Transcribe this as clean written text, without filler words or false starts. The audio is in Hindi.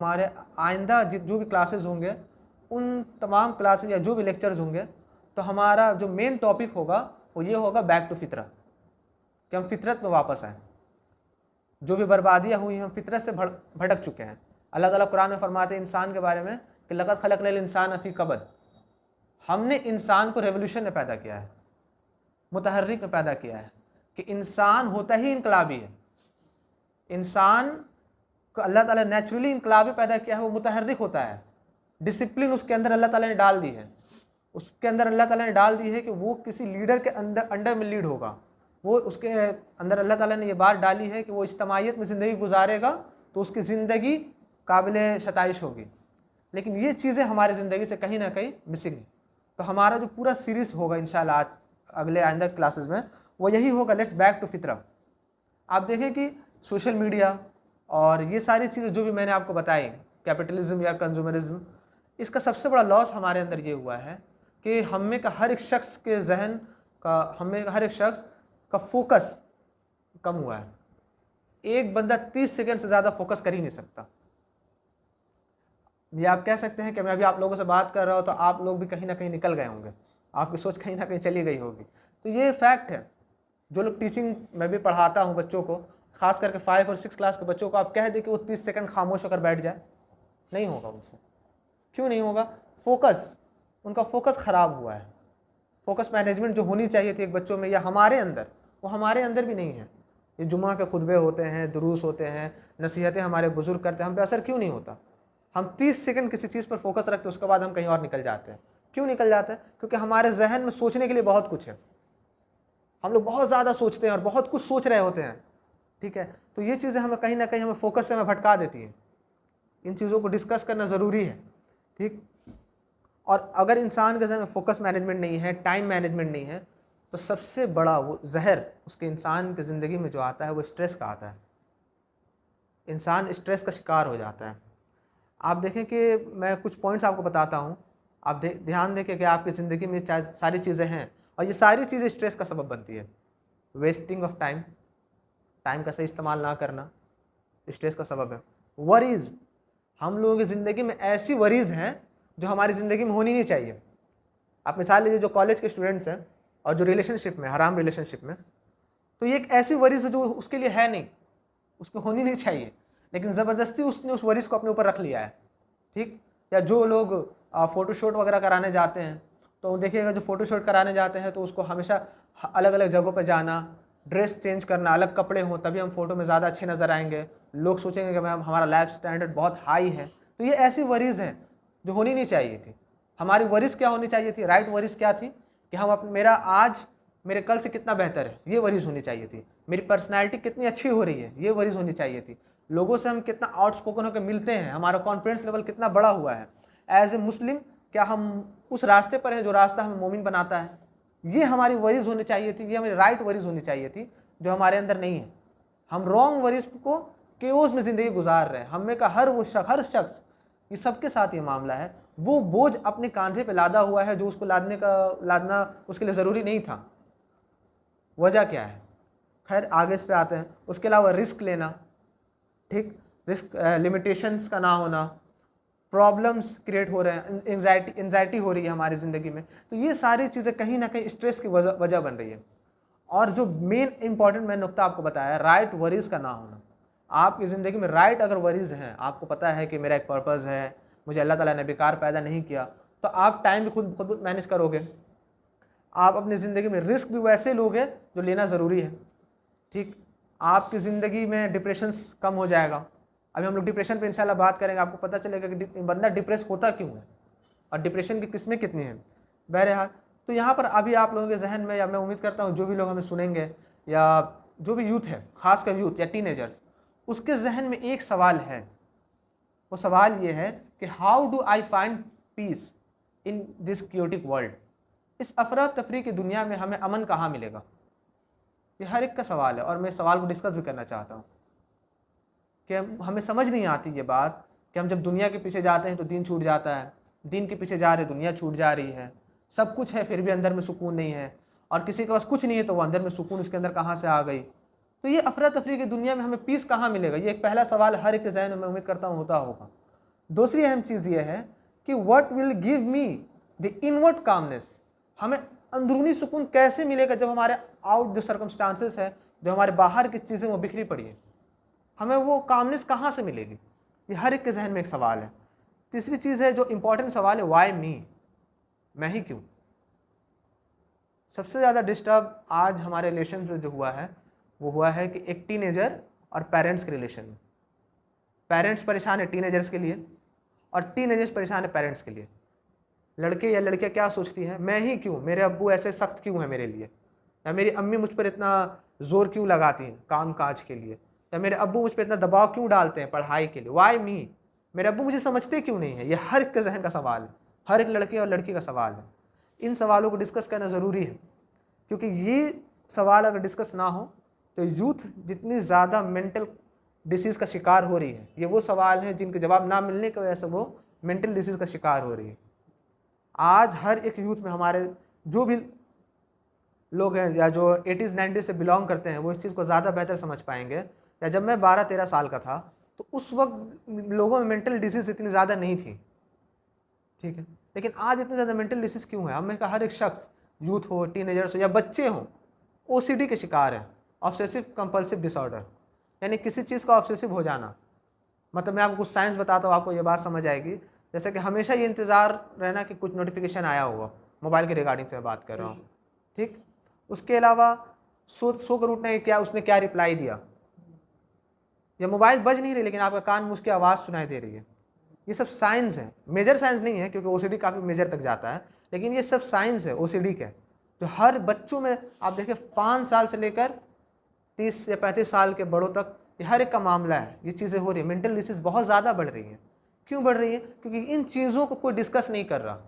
हमारे आइंदा जो भी क्लासेस होंगे, उन तमाम क्लासेस या जो भी लेक्चर्स होंगे, तो हमारा जो मेन टॉपिक होगा वो ये होगा बैक टू फितरा, कि हम फितरत में वापस आएँ। जो भी बर्बादियाँ हुई हम फितरत से भटक चुके हैं। अल्लाह ताला कुरान में फरमाते हैं इंसान के बारे में कि लक़द खलक़नल इंसान फ़ी कबद, हमने इंसान को रेवोल्यूशन में पैदा किया है, मुतहर्रिक में पैदा किया है, कि इंसान होता ही इनकलाबी है। इंसान को अल्लाह ताला नेचुरली इनकलाबी पैदा किया है, वो मुतहर्रिक होता है। डिसिप्लिन उसके अंदर अल्लाह ताला ने डाल दी है, उसके अंदर अल्लाह ताला ने डाल दी है कि वो किसी लीडर के अंडर में लीड होगा। वो उसके अंदर अल्लाह ताला ने ये बात डाली है कि वो इज्तमाइयत में ज़िंदगी गुजारेगा तो उसकी ज़िंदगी काबिल शताइश होगी। लेकिन ये चीज़ें हमारी ज़िंदगी से कहीं ना कहीं मिसिंग है। तो हमारा जो पूरा सीरीज़ होगा इंशाल्लाह आज अगले आइंदा क्लासेस में वो यही होगा, लेट्स बैक टू फितरा। आप देखें कि सोशल मीडिया और ये सारी चीज़ें जो भी मैंने आपको बताई, कैपिटलिज्म या कंज्यूमरिज्म, इसका सबसे बड़ा लॉस हमारे अंदर ये हुआ है कि हमें का हर एक शख्स के जहन का, हमें हर एक शख्स का फोकस कम हुआ है। एक बंदा 30 सेकंड से ज़्यादा फोकस कर ही नहीं सकता। ये आप कह सकते हैं कि मैं अभी आप लोगों से बात कर रहा हूँ तो आप लोग भी कहीं ना कहीं निकल गए होंगे, आपकी सोच कहीं ना कहीं चली गई होगी। तो ये फैक्ट है। जो लोग टीचिंग मैं भी पढ़ाता हूँ बच्चों को, ख़ास करके 5 और 6 क्लास के बच्चों को, आप कह दें कि वो 30 सेकंड खामोश होकर बैठ जाए, नहीं होगा उनसे। क्यों नहीं होगा? फोकस, उनका फोकस ख़राब हुआ है। फोकस मैनेजमेंट जो होनी चाहिए थी एक बच्चों में या हमारे अंदर, वो हमारे अंदर भी नहीं है। ये जुम्मा के खुतबे होते हैं, दुरूस होते हैं, नसीहतें हमारे बुजुर्ग करते हैं, हम पे असर क्यों नहीं होता? हम 30 सेकंड किसी चीज़ पर फोकस रखते हैं, उसके बाद हम कहीं और निकल जाते हैं। क्यों निकल जाते हैं? क्योंकि हमारे जहन में सोचने के लिए बहुत कुछ है, हम लोग बहुत ज़्यादा सोचते हैं और बहुत कुछ सोच रहे होते हैं। ठीक है, तो ये चीज़ें हमें कहीं ना कहीं हमें फोकस से हमें भटका देती हैं। इन चीज़ों को डिस्कस करना ज़रूरी है। ठीक, और अगर इंसान के जहन में फोकस मैनेजमेंट नहीं है, टाइम मैनेजमेंट नहीं है, तो सबसे बड़ा वो जहर उसके इंसान की ज़िंदगी में जो आता है वो स्ट्रेस का आता है। इंसान स्ट्रेस का शिकार हो जाता है। आप देखें कि मैं कुछ पॉइंट्स आपको बताता हूँ, आप ध्यान दें कि आपकी ज़िंदगी में सारी चीज़ें हैं और ये सारी चीज़ें स्ट्रेस का सबब बनती है। वेस्टिंग ऑफ टाइम, टाइम का सही इस्तेमाल ना करना स्ट्रेस का सबब है। वरीज़, हम लोगों की ज़िंदगी में ऐसी वरीज़ हैं जो हमारी ज़िंदगी में होनी नहीं चाहिए। आप मिसाल लीजिए, जो कॉलेज के स्टूडेंट्स हैं और जो रिलेशनशिप में, हराम रिलेशनशिप में, तो ये एक ऐसी वरीज़ है जो उसके लिए है नहीं, उसको होनी नहीं चाहिए, लेकिन ज़बरदस्ती उसने उस वरीज़ को अपने ऊपर रख लिया है। ठीक, या जो लोग फ़ोटोशूट वगैरह कराने जाते हैं, तो देखिएगा जो फ़ोटोशूट कराने जाते हैं तो उसको हमेशा अलग अलग जगहों पर जाना, ड्रेस चेंज करना, अलग कपड़े हों तभी हम फ़ोटो में ज़्यादा अच्छे नज़र आएंगे, लोग सोचेंगे कि मैम हमारा लाइफ स्टैंडर्ड बहुत हाई है। तो ये ऐसी वरीज़ हैं जो होनी नहीं चाहिए थी। हमारी वरीज़ क्या होनी चाहिए थी? राइट वरीज़ क्या थी कि हम मेरा आज मेरे कल से कितना बेहतर है, ये वरीज़ होनी चाहिए थी। मेरी पर्सनैलिटी कितनी अच्छी हो रही है, ये वरीज़ होनी चाहिए थी। लोगों से हम कितना आउटस्पोकन होकर मिलते हैं, हमारा कॉन्फिडेंस लेवल कितना बड़ा हुआ है। एज ए मुस्लिम क्या हम उस रास्ते पर हैं जो रास्ता हमें मोमिन बनाता है? ये हमारी वरीज़ होनी चाहिए थी, ये हमारी राइट वरीज़ होनी चाहिए थी, जो हमारे अंदर नहीं है। हम रॉन्ग वरीज़ को केओस में ज़िंदगी गुजार रहे हैं। हमें का हर शख्स, ये सबके साथ ये मामला है, वो बोझ अपने कांधे पे लादा हुआ है जो उसको लादना उसके लिए ज़रूरी नहीं था। वजह क्या है? खैर आगे इस पे आते हैं। उसके अलावा रिस्क लेना, ठीक, रिस्क लिमिटेशंस का ना होना, प्रॉब्लम्स क्रिएट हो रहे हैं, एंजाइटी हो रही है हमारी ज़िंदगी में, तो ये सारी चीज़ें कहीं ना कहीं स्ट्रेस की वजह बन रही है। और जो मेन इंपॉर्टेंट मैं नुक्ता आपको बताया, राइट वरीज़ का ना होना। आपकी ज़िंदगी में राइट अगर वरीज़ हैं, आपको पता है कि मेरा एक पर्पज़ है, मुझे अल्लाह ताला ने बेकार पैदा नहीं किया, तो आप टाइम भी खुद खुद मैनेज करोगे। आप अपनी ज़िंदगी में रिस्क भी वैसे लोगे जो लेना ज़रूरी है। ठीक, आपकी ज़िंदगी में डिप्रेशंस कम हो जाएगा। अभी हम लोग डिप्रेशन पे इंशाल्लाह बात करेंगे, आपको पता चलेगा कि बंदा डिप्रेस होता क्यों है और डिप्रेशन की किस्में कितनी हैं। बहरहाल, तो यहाँ पर अभी आप लोगों के जहन में, या मैं उम्मीद करता हूँ जो भी लोग हमें सुनेंगे या जो भी यूथ है, खासकर यूथ या टीनेजर्स, उसके जहन में एक सवाल है। वो सवाल ये है कि how do I find peace in this chaotic world. इस अफरा तफरी की दुनिया में हमें अमन कहाँ मिलेगा? ये हर एक का सवाल है और मैं इस सवाल को डिस्कस भी करना चाहता हूँ कि हमें समझ नहीं आती ये बात कि हम जब दुनिया के पीछे जाते हैं तो दीन छूट जाता है, दीन के पीछे जा रहे दुनिया छूट जा रही है। सब कुछ है फिर भी अंदर में सुकून नहीं है, और किसी के पास कुछ नहीं है तो वो अंदर में सुकून उसके अंदर कहाँ से आ गई? तो ये अफरा तफरी की दुनिया में हमें पीस कहाँ मिलेगा? ये एक पहला सवाल हर एक के ज़हन में मैं उम्मीद करता हूँ होता होगा। दूसरी अहम चीज़ ये है कि what will give me the inward calmness, हमें अंदरूनी सुकून कैसे मिलेगा जब हमारे आउट जो सर्कमस्टांसेस है, जो हमारे बाहर की चीज़ें वो बिखरी पड़ी है, हमें वो कामनेस कहाँ से मिलेगी? ये हर एक के जहन में एक सवाल है। तीसरी चीज़ है जो इम्पोर्टेंट सवाल है, वाई मी, मैं ही क्यों? सबसे ज़्यादा डिस्टर्ब आज हमारे रिलेशन में जो हुआ है वो हुआ है कि एक टीनेजर और पेरेंट्स के रिलेशन में। पेरेंट्स परेशान है टीनेजर्स के लिए और टीनेजर्स परेशान है पेरेंट्स के लिए। लड़के या लड़कियां क्या सोचती हैं, मैं ही क्यों, मेरे अब्बू ऐसे सख्त क्यों हैं मेरे लिए, या मेरी अम्मी मुझ पर इतना ज़ोर क्यों लगाती हैं काम काज के लिए, या मेरे अब्बू मुझ पर इतना दबाव क्यों डालते हैं पढ़ाई के लिए, वाई मी, मेरे अब्बू मुझे समझते क्यों नहीं है? ये हर एक के जहन का सवाल है, हर एक लड़के और लड़की का सवाल है। इन सवालों को डिस्कस करना ज़रूरी है, क्योंकि ये सवाल अगर डिस्कस ना हो तो यूथ जितनी ज़्यादा मेंटल डिसीज़ का शिकार हो रही है, ये वो सवाल हैं जिनके जवाब ना मिलने की वजह से वो मेंटल डिसीज़ का शिकार हो रही है। आज हर एक यूथ में हमारे जो भी लोग हैं या जो 80s 90s से बिलोंग करते हैं वो इस चीज़ को ज़्यादा बेहतर समझ पाएंगे। या जब मैं 12-13 साल का था तो उस वक्त लोगों में मेंटल डिसीज़ इतनी ज़्यादा नहीं थी, ठीक है, लेकिन आज इतनी ज़्यादा मेंटल डिसीज़ क्यों है? हमें का हर एक शख्स, यूथ हो, टीनेजर्स हो या बच्चे हों, OCD के शिकार हैं, ऑब्सेसिव कंपल्सिव डिसऑर्डर, यानी किसी चीज़ का ऑब्सेसिव हो जाना। मतलब मैं आपको कुछ साइंस बताता हूँ, आपको ये बात समझ आएगी। जैसे कि हमेशा ये इंतज़ार रहना कि कुछ नोटिफिकेशन आया होगा, मोबाइल के रिगार्डिंग से मैं बात कर रहा हूँ, ठीक। उसके अलावा सो कर उठना है, क्या उसने क्या रिप्लाई दिया, या मोबाइल बज नहीं रही लेकिन आपका कान में उसकी आवाज़ सुनाई दे रही है। ये सब साइंस है, मेजर साइंस नहीं है क्योंकि OCD काफ़ी मेजर तक जाता है, लेकिन ये सब साइंस है OCD के, जो हर बच्चों में आप देखें 5 साल से लेकर 30 या 35 साल के बड़ों तक ये हर एक का मामला है। ये चीज़ें हो रही है, मेंटल डिसीज़ बहुत ज़्यादा बढ़ रही हैं। क्यों बढ़ रही है? क्योंकि इन चीज़ों को कोई डिस्कस नहीं कर रहा।